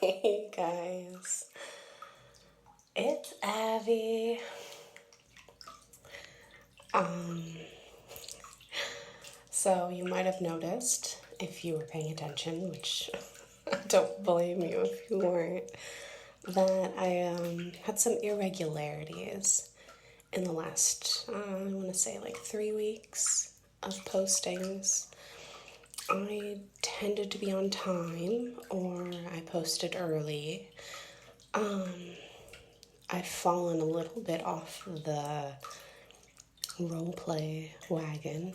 Hey guys, it's Abby. So you might have noticed if you were paying attention, which I don't blame you if you weren't, that I had some irregularities in the last, I want to say like 3 weeks of postings. I tended to be on time or I posted early. I've fallen a little bit off the roleplay wagon,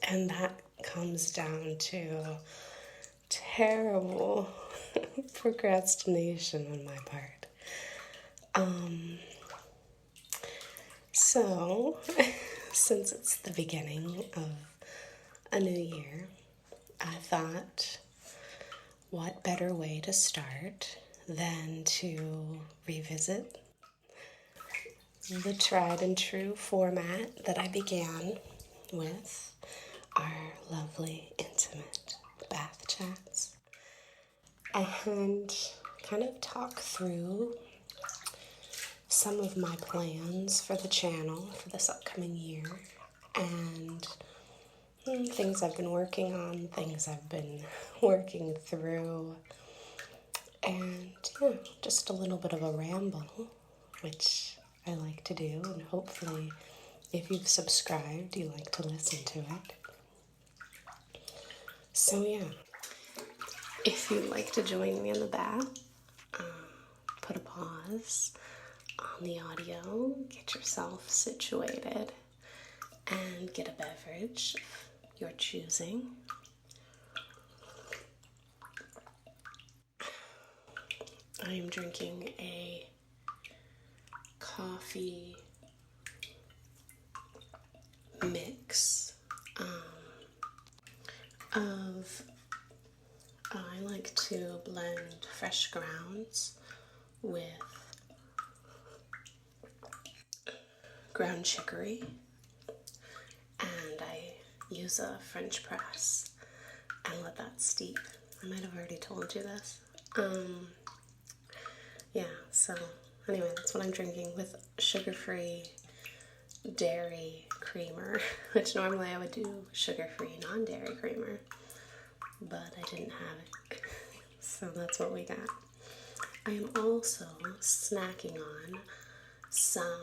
and that comes down to terrible procrastination on my part. So, since it's the beginning of a new year, I thought, what better way to start than to revisit the tried and true format that I began with, our lovely, intimate bath chats, and kind of talk through some of my plans for the channel for this upcoming year, and things I've been working on, things I've been working through, and yeah, just a little bit of a ramble, which I like to do, and hopefully if you've subscribed, you like to listen to it. So yeah, if you'd like to join me in the bath, put a pause on the audio, get yourself situated, and get a beverage of your choosing. I am drinking a coffee mix I like to blend fresh grounds with ground chicory, and I use a French press and let that steep. I might have already told you this. Yeah, so anyway, that's what I'm drinking with sugar-free dairy creamer, which normally I would do sugar-free non-dairy creamer, but I didn't have it, so that's what we got. I am also snacking on some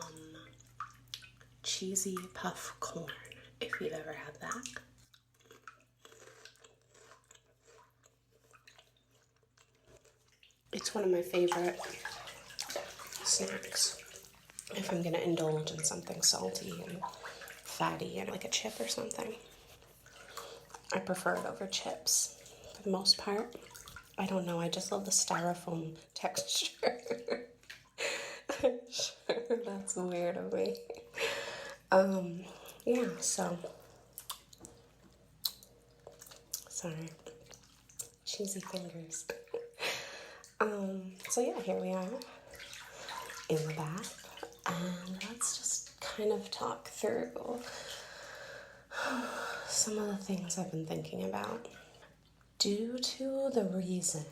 cheesy puff corn, if you've ever had that. It's one of my favorite snacks if I'm gonna indulge in something salty and fatty and like a chip or something. I prefer it over chips for the most part. I don't know, I just love the styrofoam texture. Sure, that's weird of me. Yeah, so sorry, cheesy fingers. So yeah, here we are in the bath, and let's just kind of talk through some of the things I've been thinking about. Due to the reason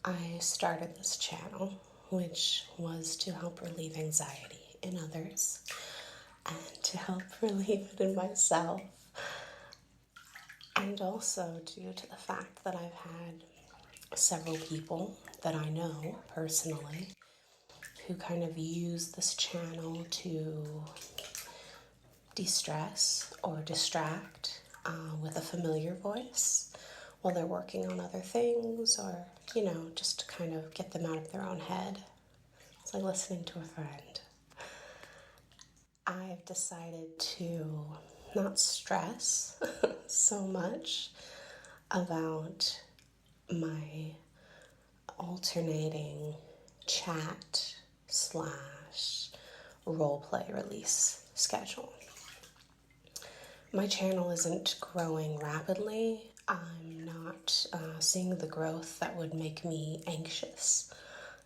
I started this channel, which was to help relieve anxiety in others and to help relieve it in myself, and also due to the fact that I've had several people that I know personally who kind of use this channel to de-stress or distract with a familiar voice while they're working on other things, or, you know, just to kind of get them out of their own head. It's like listening to a friend. I've decided to not stress so much about my alternating chat / roleplay release schedule. My channel isn't growing rapidly. I'm not seeing the growth that would make me anxious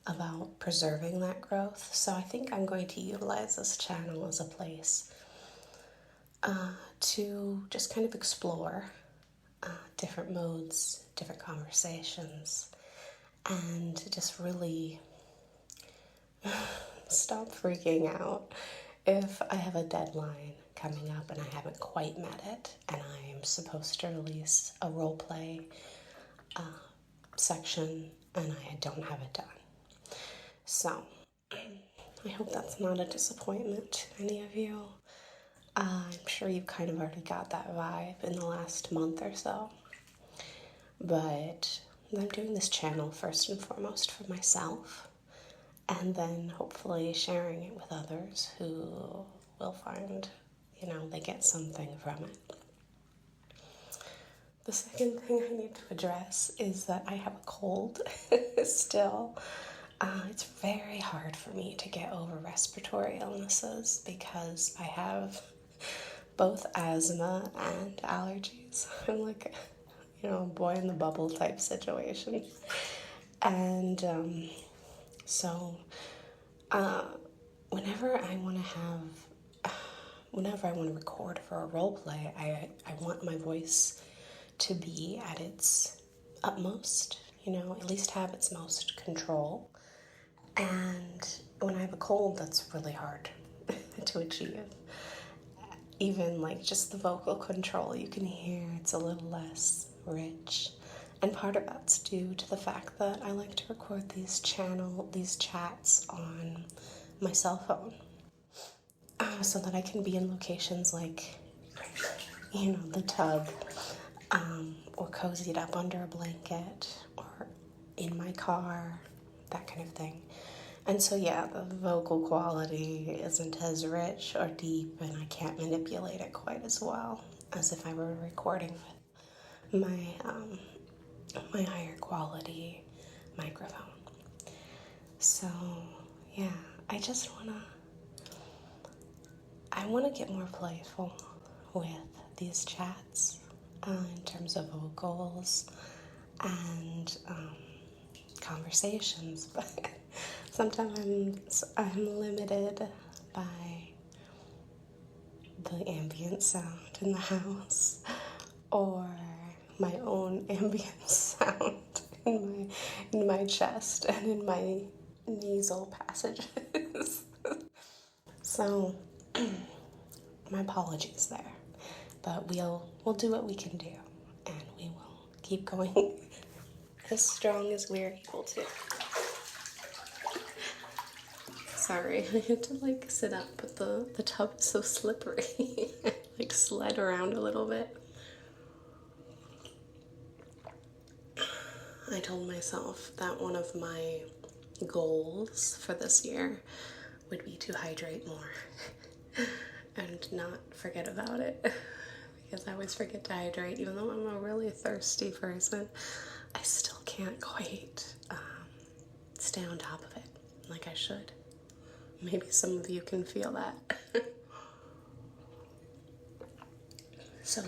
about preserving that growth. So I think I'm going to utilize this channel as a place to just kind of explore different modes, different conversations, and just really stop freaking out if I have a deadline coming up and I haven't quite met it, and I am supposed to release a role play section and I don't have it done. So I hope that's not a disappointment to any of you. I'm sure you've kind of already got that vibe in the last month or so. But I'm doing this channel first and foremost for myself, and then hopefully sharing it with others who will find, they get something from it. The second thing I need to address is that I have a cold still. It's very hard for me to get over respiratory illnesses because I have both asthma and allergies. I'm like, boy in the bubble type situation. And whenever I want to record for a role play, I want my voice to be at its utmost, at least have its most control. And when I have a cold, that's really hard to achieve. Even like just the vocal control, you can hear it's a little less rich. And part of that's due to the fact that I like to record these chats on my cell phone. So that I can be in locations like, the tub, or cozied up under a blanket, or in my car, that kind of thing. And so, the vocal quality isn't as rich or deep, and I can't manipulate it quite as well as if I were recording with my higher quality microphone. So, I want to get more playful with these chats in terms of vocals and conversations, but sometimes I'm limited by the ambient sound in the house or my own ambient sound in my chest and in my nasal passages. So my apologies there, but we'll do what we can do, and we will keep going as strong as we're able to. Sorry, I had to sit up, but the tub is so slippery. I sled around a little bit. I told myself that one of my goals for this year would be to hydrate more and not forget about it, because I always forget to hydrate. Even though I'm a really thirsty person, I still can't quite stay on top of it like I should. Maybe some of you can feel that. So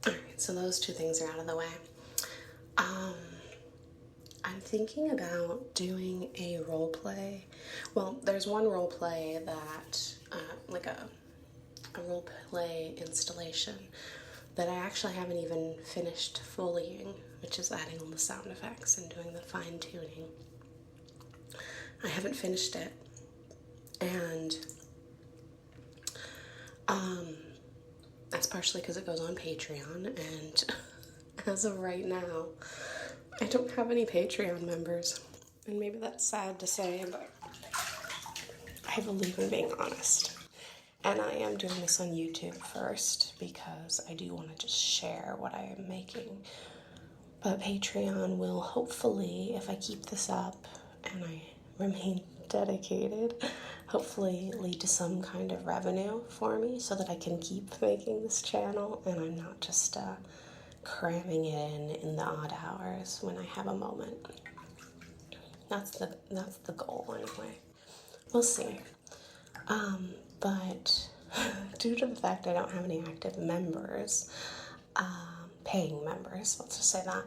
alright, so those two things are out of the way. I'm thinking about doing a role play. Well, there's one role play that, like a role play installation that I actually haven't even finished foleying, which is adding all the sound effects and doing the fine tuning. I haven't finished it, and that's partially because it goes on Patreon, and as of right now, I don't have any Patreon members, and maybe that's sad to say, but I believe in being honest. And I am doing this on YouTube first because I do want to just share what I am making. But Patreon will hopefully, if I keep this up and I remain dedicated, hopefully lead to some kind of revenue for me so that I can keep making this channel and I'm not just cramming it in the odd hours when I have a moment. That's the goal anyway. We'll see. But due to the fact I don't have any active members, paying members, let's just say that,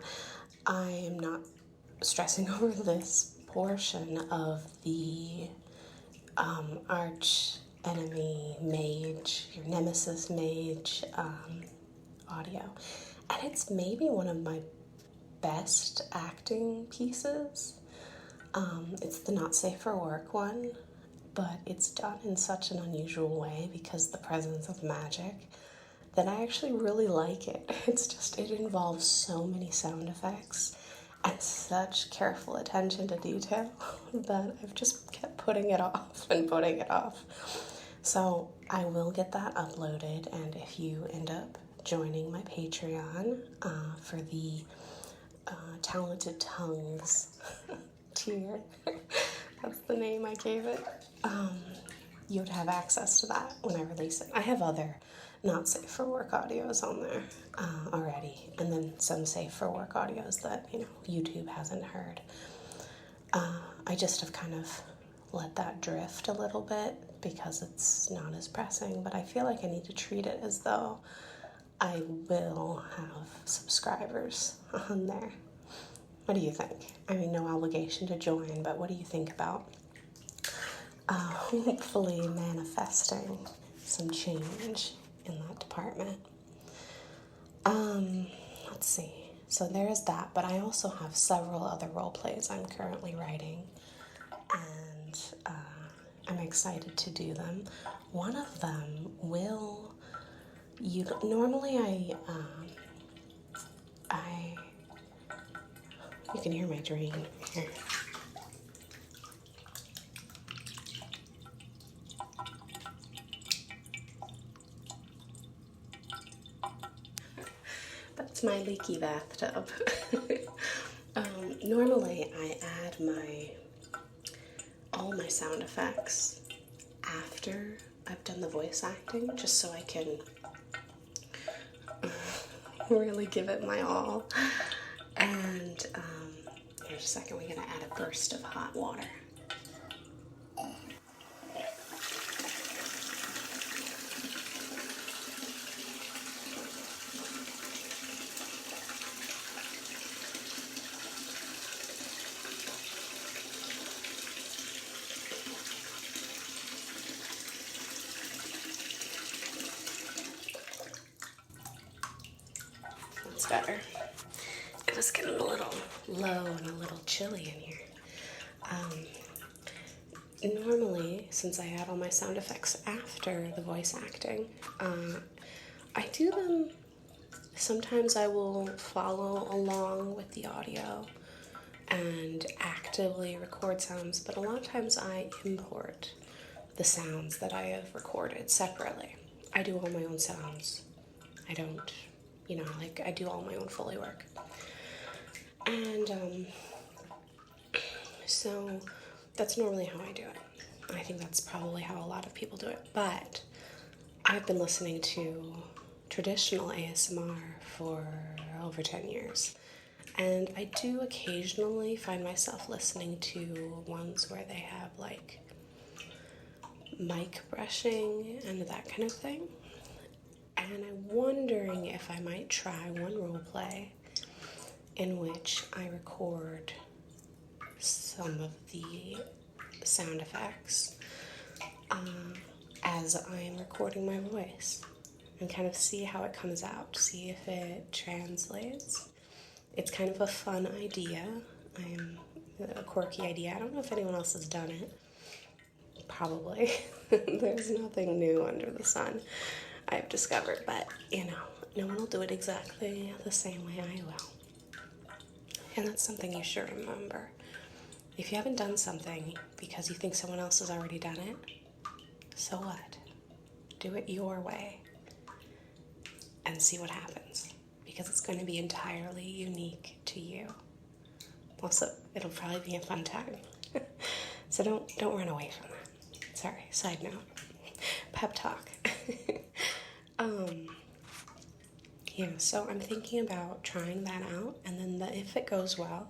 I am not stressing over this portion of the arch enemy mage, your nemesis mage audio. And it's maybe one of my best acting pieces. It's the Not Safe for Work one, but it's done in such an unusual way because the presence of magic that I actually really like it. It involves so many sound effects and such careful attention to detail that I've just kept putting it off and putting it off. So I will get that uploaded, and if you end up joining my Patreon for the Talented Tongues tier, that's the name I gave it, you would have access to that when I release it. I have other not safe for work audios on there already, and then some safe for work audios that, YouTube hasn't heard. I just have kind of let that drift a little bit because it's not as pressing, but I feel like I need to treat it as though I will have subscribers on there. What do you think? I mean, no obligation to join, but what do you think about hopefully manifesting some change in that department? Let's see. So there is that, but I also have several other role plays I'm currently writing, and I'm excited to do them. One of them will, normally you can hear my drain here. That's my leaky bathtub. Normally I add all my sound effects after I've done the voice acting, just so I can really give it my all. And here's a second, we're gonna add a burst of hot water. That's better. It was getting a little low and a little chilly in here. Normally, since I add all my sound effects after the voice acting, I do them, sometimes I will follow along with the audio and actively record sounds, but a lot of times I import the sounds that I have recorded separately. I do all my own sounds. I don't, I do all my own Foley work. And so that's normally how I do it. I think that's probably how a lot of people do it. But I've been listening to traditional ASMR for over 10 years. And I do occasionally find myself listening to ones where they have like mic brushing and that kind of thing. And I'm wondering if I might try one role play in which I record some of the sound effects as I'm recording my voice, and kind of see how it comes out, see if it translates. It's kind of a fun idea. A quirky idea. I don't know if anyone else has done it. Probably. There's nothing new under the sun, I've discovered, but no one will do it exactly the same way I will. And that's something you should remember. If you haven't done something because you think someone else has already done it, so what? Do it your way and see what happens, because it's going to be entirely unique to you. Also, it'll probably be a fun time. So don't run away from that. Sorry, side note. Pep talk. So I'm thinking about trying that out, and then if it goes well,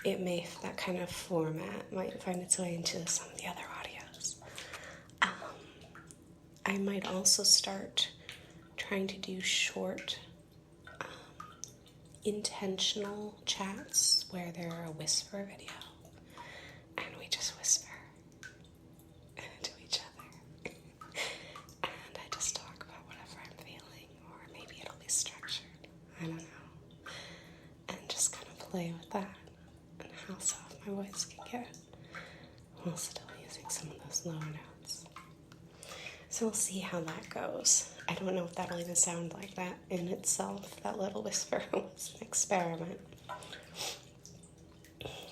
that kind of format might find its way into some of the other audios. I might also start trying to do short, intentional chats where they're a whisper video, and we just whisper to each other. And I just talk about whatever I'm feeling, or maybe it'll be structured. I don't know. And just play with that and how soft my voice can get while still using some of those lower notes. So we'll see how that goes. I don't know if that'll even sound like that in itself. That little whisper was an experiment.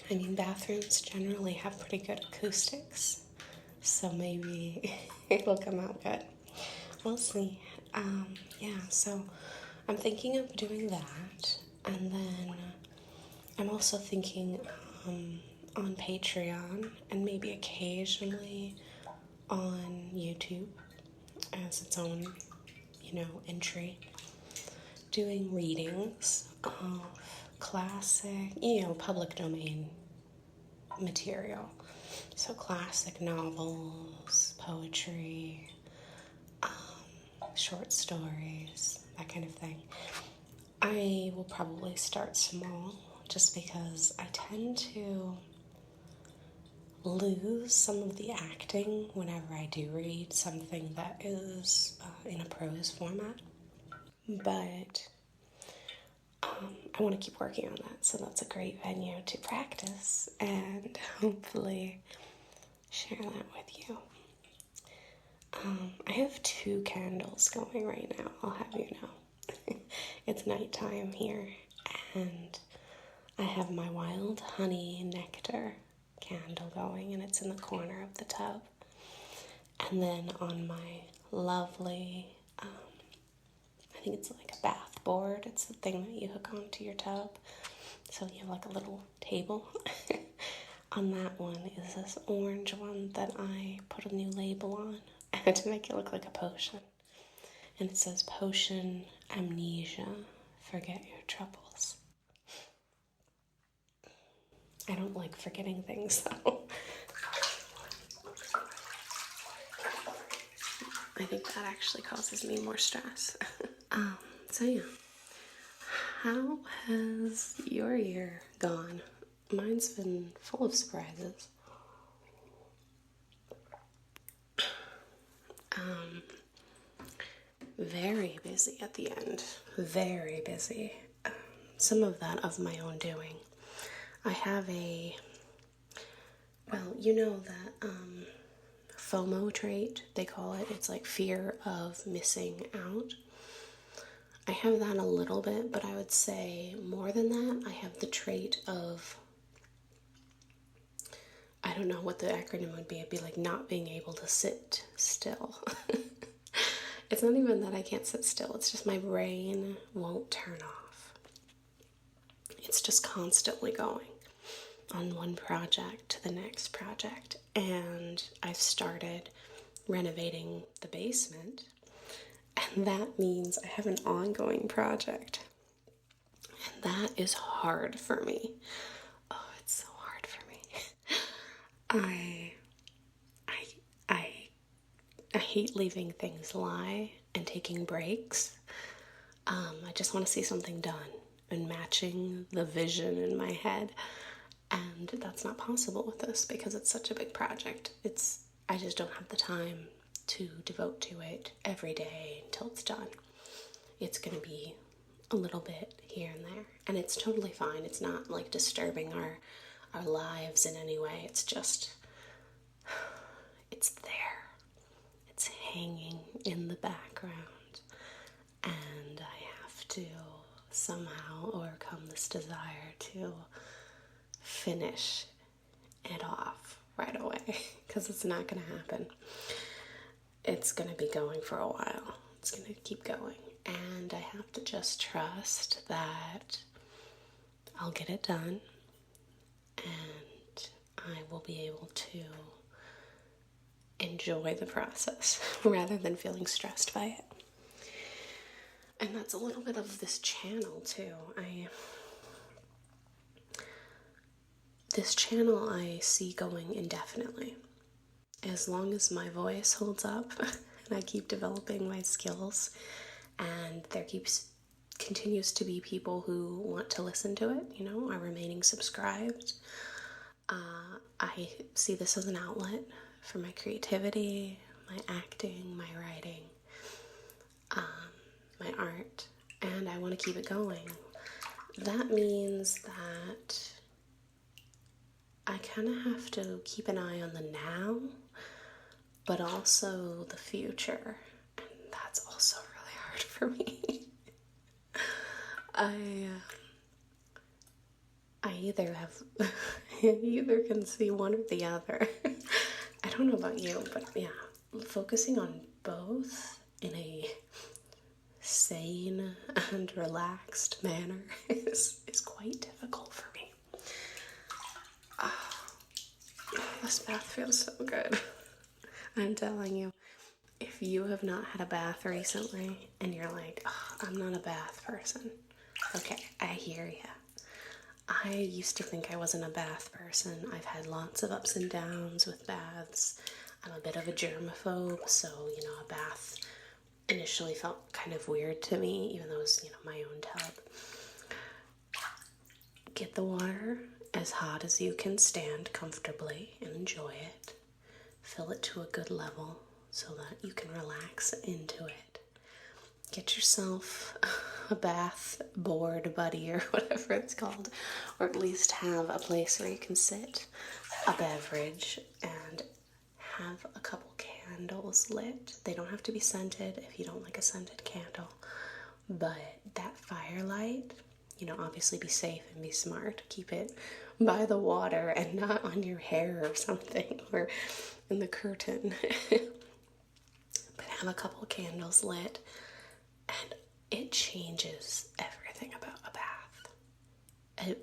I mean, bathrooms generally have pretty good acoustics, so maybe it'll come out good. We'll see. Yeah, so I'm thinking of doing that, and then I'm also thinking on Patreon and maybe occasionally on YouTube as its own, entry, doing readings of classic, public domain material. So classic novels, poetry, short stories, that kind of thing. I will probably start small just because I tend to lose some of the acting whenever I do read something that is in a prose format. But I want to keep working on that, so that's a great venue to practice and hopefully share that with you. I have 2 candles going right now, I'll have you know. It's nighttime here, and I have my wild honey nectar candle going, and it's in the corner of the tub. And then on my lovely, I think it's like a bath board. It's the thing that you hook onto your tub. So you have like a little table. On that one is this orange one that I put a new label on to make it look like a potion. And it says Potion Amnesia, Forget Your Troubles. I don't like forgetting things though. I think that actually causes me more stress. So yeah, how has your year gone? Mine's been full of surprises. Very busy at the end. Very busy. Some of that of my own doing. I have that FOMO trait, they call it. It's like fear of missing out. I have that a little bit, but I would say more than that, I have the trait of, I don't know what the acronym would be. It'd be like not being able to sit still. It's not even that I can't sit still. It's just my brain won't turn off. It's just constantly going on one project to the next project. And I've started renovating the basement. And that means I have an ongoing project. And that is hard for me. Oh, it's so hard for me. I hate leaving things lie and taking breaks. I just want to see something done and matching the vision in my head. And that's not possible with this because it's such a big project. I just don't have the time to devote to it every day until it's done. It's going to be a little bit here and there. And it's totally fine. It's not like disturbing our lives in any way. It's just, it's there. It's hanging in the background. And I have to somehow overcome this desire to finish it off right away because it's not going to happen. It's going to be going for a while. It's going to keep going. And I have to just trust that I'll get it done and I will be able to enjoy the process rather than feeling stressed by it. And that's a little bit of this channel too. This channel I see going indefinitely. As long as my voice holds up and I keep developing my skills and there continues to be people who want to listen to it, are remaining subscribed. I see this as an outlet for my creativity, my acting, my writing, my art, and I want to keep it going. that means that I kind of have to keep an eye on the now, but also the future. And that's also really hard for me. I either have, I either can see one or the other. I don't know about you, but yeah, focusing on both in a sane and relaxed manner is quite difficult for me. This bath feels so good. I'm telling you, if you have not had a bath recently and you're like, oh, I'm not a bath person, okay, I hear ya. I used to think I wasn't a bath person. I've had lots of ups and downs with baths. I'm a bit of a germaphobe, so, a bath initially felt kind of weird to me, even though it was, my own tub. Get the water as hot as you can stand comfortably and enjoy it. Fill it to a good level so that you can relax into it. Get yourself a bath board buddy or whatever it's called, or at least have a place where you can sit, a beverage, and have a couple candles lit. They don't have to be scented if you don't like a scented candle, but that firelight, obviously be safe and be smart. Keep it by the water and not on your hair or something, or in the curtain. But have a couple candles lit, and it changes everything about a bath.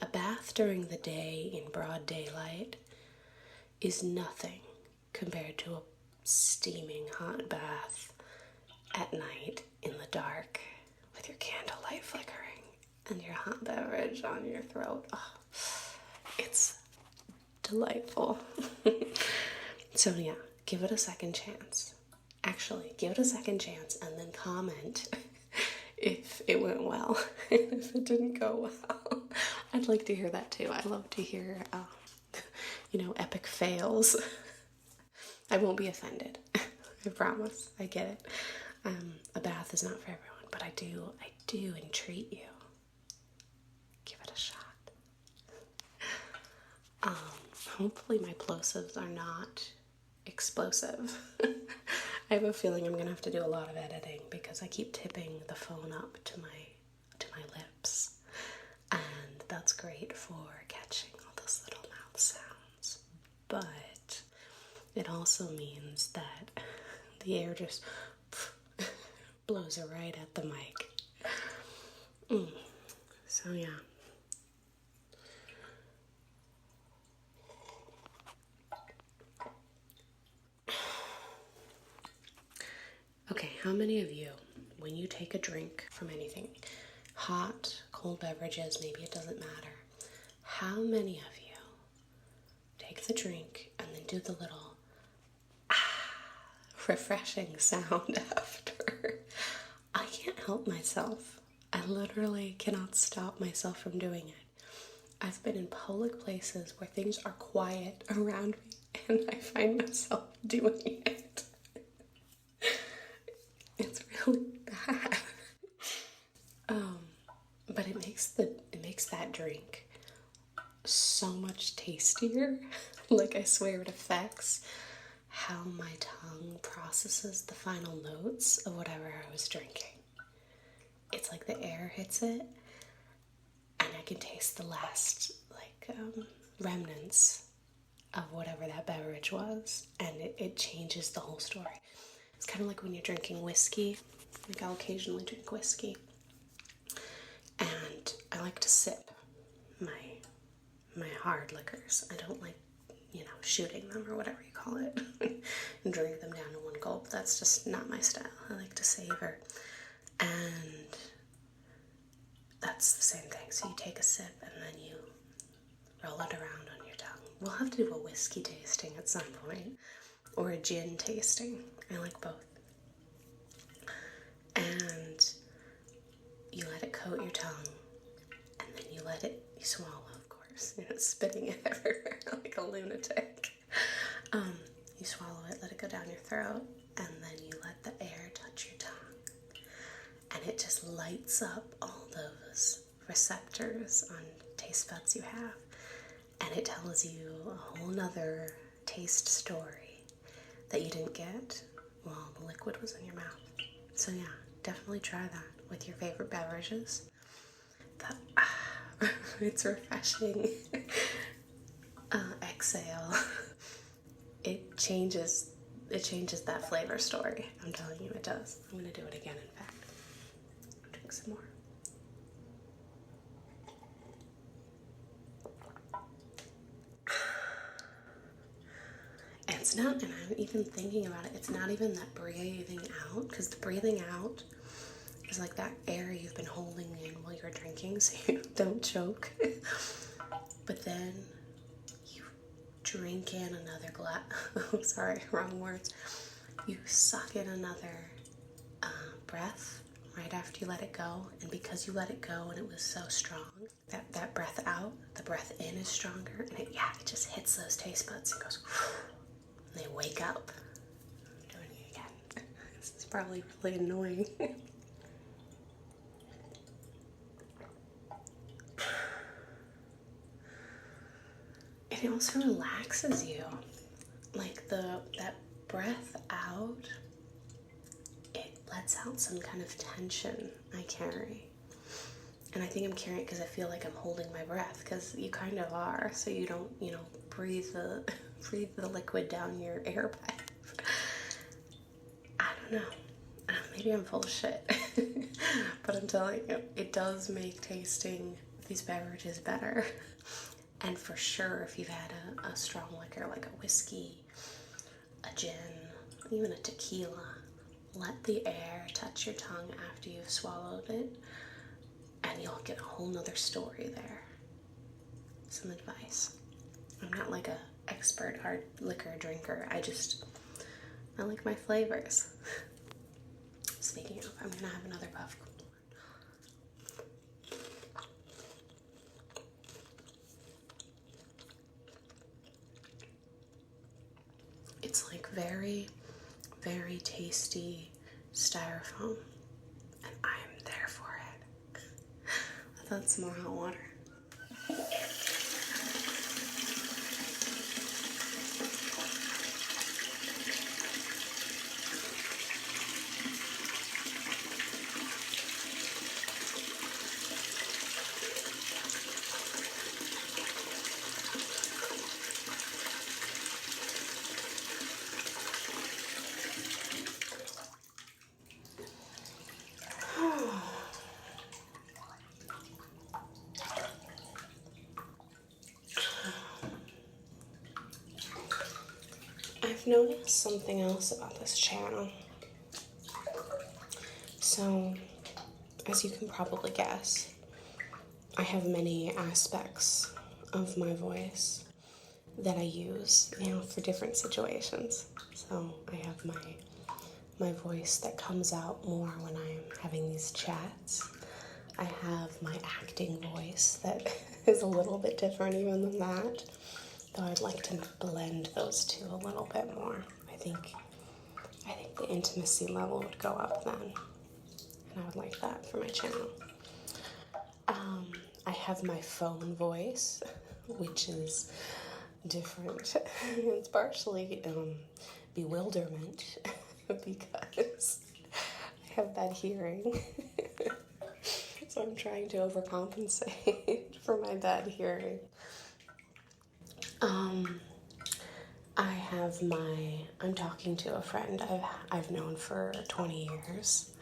A bath during the day in broad daylight is nothing compared to a steaming hot bath at night in the dark with your candlelight flickering and your hot beverage on your throat. Oh, it's delightful. So yeah, give it a second chance. Actually, give it a second chance and then comment if it went well. If it didn't go well, I'd like to hear that too. I love to hear, epic fails. I won't be offended. I promise. I get it. A bath is not for everyone, but I do entreat you. Give it a shot. Hopefully my plosives are not explosive. I have a feeling I'm gonna have to do a lot of editing because I keep tipping the phone up to my lips, and that's great for catching all those little mouth sounds. But it also means that the air just blows it right at the mic. So yeah. Okay, how many of you, when you take a drink from anything, hot, cold beverages, maybe it doesn't matter, how many of you take the drink and then do the little refreshing sound after? I can't help myself. I literally cannot stop myself from doing it. I've been in public places where things are quiet around me and I find myself doing it. It's really bad. But it makes that drink so much tastier. Like, I swear it affects how my tongue processes the final notes of whatever I was drinking. It's like the air hits it and I can taste the last remnants of whatever that beverage was, and it changes the whole story. It's kind of like when you're drinking whiskey. Like, I'll occasionally drink whiskey, and I like to sip my hard liquors. I don't like, shooting them or whatever you call it and drink them down in one gulp. That's just not my style. I like to savor, and that's the same thing. So you take a sip and then you roll it around on your tongue. We'll have to do a whiskey tasting at some point, or a gin tasting. I like both. And you let it coat your tongue, and then you swallow, of course, spitting it everywhere like a lunatic. You swallow it, let it go down your throat, and then you let the air touch your tongue. And it just lights up all those receptors on taste buds you have, and it tells you a whole nother taste story that you didn't get while the liquid was in your mouth. So yeah, definitely try that with your favorite beverages. It's refreshing. Exhale. It changes that flavor story. I'm telling you, it does. I'm gonna do it again, in fact. Drink some more. And it's not, and I'm even thinking about it, it's not even that breathing out, because the breathing out is like that air you've been holding in while you're drinking so you don't choke. But then you drink in another glass. Oh, sorry, wrong words. You suck in another breath right after you let it go. And because you let it go and it was so strong, that breath out, the breath in is stronger. And it just hits those taste buds and goes, and they wake up. I'm doing it again. This is probably really annoying. It also relaxes you. Like that breath out, it lets out some kind of tension I carry. And I think I'm carrying it because I feel like I'm holding my breath, because you kind of are, so you don't, breathe the liquid down your air pipe. I don't know. Maybe I'm full of shit. But I'm telling you, it does make tasting these beverages better. And for sure, if you've had a strong liquor like a whiskey, a gin, even a tequila, let the air touch your tongue after you've swallowed it, and you'll get a whole nother story there. Some advice. I'm not like a expert hard liquor drinker. I like my flavors. Speaking of, I'm gonna have another puff. It's like very, very tasty styrofoam, and I'm there for it. I thought some more hot water. I've noticed something else about this channel. So, as you can probably guess, I have many aspects of my voice that I use, for different situations. So I have my voice that comes out more when I'm having these chats. I have my acting voice that is a little bit different even than that. Though I'd like to blend those two a little bit more. I think the intimacy level would go up then. And I would like that for my channel. I have my phone voice, which is different. It's partially bewilderment because I have bad hearing. So I'm trying to overcompensate for my bad hearing. I'm talking to a friend I've known for 20 years,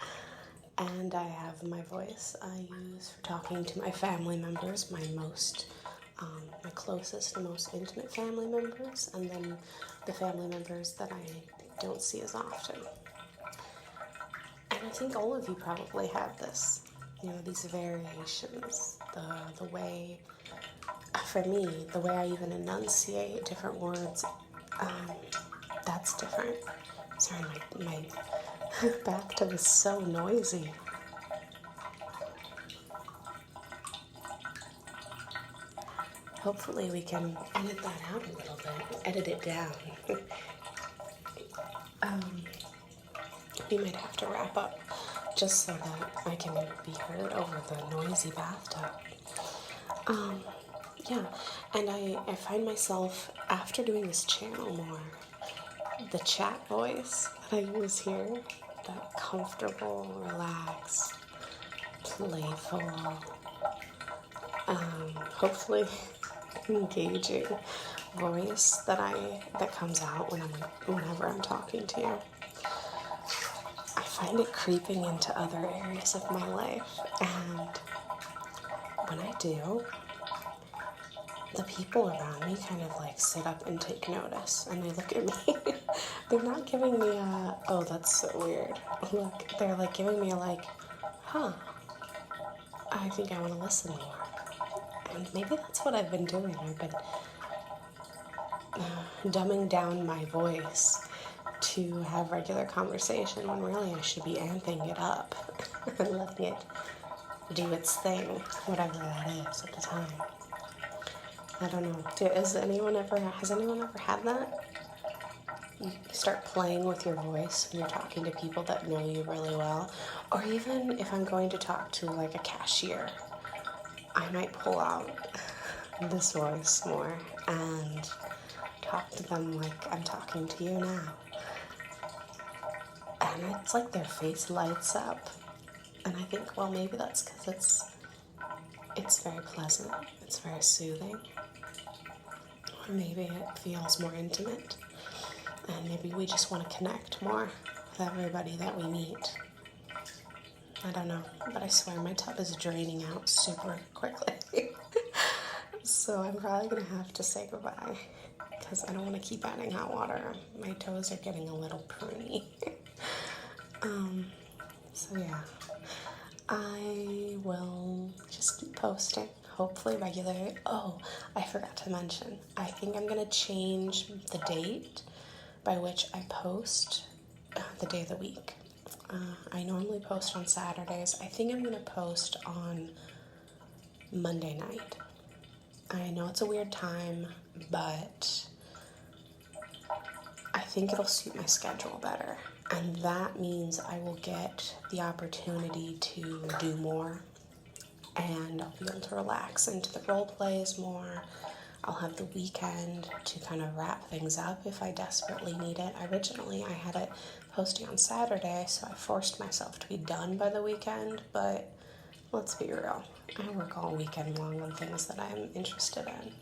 and I have my voice I use for talking to my family members, my closest and most intimate family members, and then the family members that I don't see as often. And I think all of you probably have this, these variations, the way, for me, the way I even enunciate different words, that's different. Sorry, my bathtub is so noisy. Hopefully we can edit that out a little bit, edit it down. We might have to wrap up just so that I can be heard over the noisy bathtub. Yeah, and I find myself, after doing this channel more, the chat voice that I use here, that comfortable, relaxed, playful, hopefully engaging voice that comes out whenever I'm talking to you. I find it creeping into other areas of my life, and when I do, the people around me kind of like sit up and take notice, and they look at me. They're not giving me a, oh, that's so weird look. They're like giving me a like, huh, I think I want to listen more. And maybe that's what I've been doing. I've been dumbing down my voice to have regular conversation, when really I should be amping it up and letting it do its thing, whatever that is at the time. I don't know. Has anyone ever had that? You start playing with your voice when you're talking to people that know you really well. Or even if I'm going to talk to like a cashier, I might pull out this voice more and talk to them like I'm talking to you now. And it's like their face lights up. And I think, well, maybe that's because it's very pleasant. It's very soothing. Or maybe it feels more intimate. And maybe we just want to connect more with everybody that we meet. I don't know, but I swear my tub is draining out super quickly. So I'm probably going to have to say goodbye, because I don't want to keep adding hot water. My toes are getting a little pruny. So yeah, I will just keep posting, hopefully regularly. Oh, I forgot to mention, I think I'm going to change the date by which I post the day of the week. I normally post on Saturdays. I think I'm going to post on Monday night. I know it's a weird time, but I think it'll suit my schedule better. And that means I will get the opportunity to do more, and I'll be able to relax into the role plays more. I'll have the weekend to kind of wrap things up if I desperately need it. Originally, I had it posting on Saturday, so I forced myself to be done by the weekend, but let's be real. I work all weekend long on things that I'm interested in.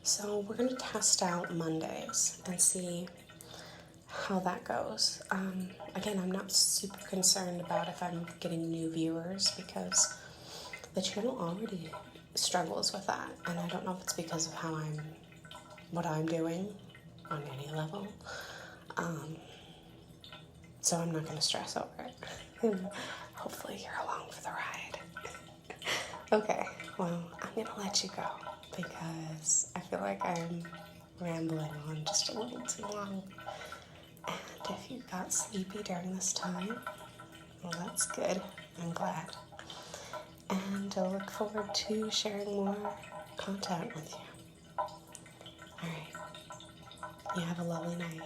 So we're going to test out Mondays and see how that goes. Again, I'm not super concerned about if I'm getting new viewers, because the channel already struggles with that, and I don't know if it's because of what I'm doing on any level. So I'm not going to stress over it. Hopefully you're along for the ride. Okay, well, I'm going to let you go, because I feel like I'm rambling on just a little too long. And if you got sleepy during this time, well, that's good. I'm glad. And I look forward to sharing more content with you. All right. You have a lovely night.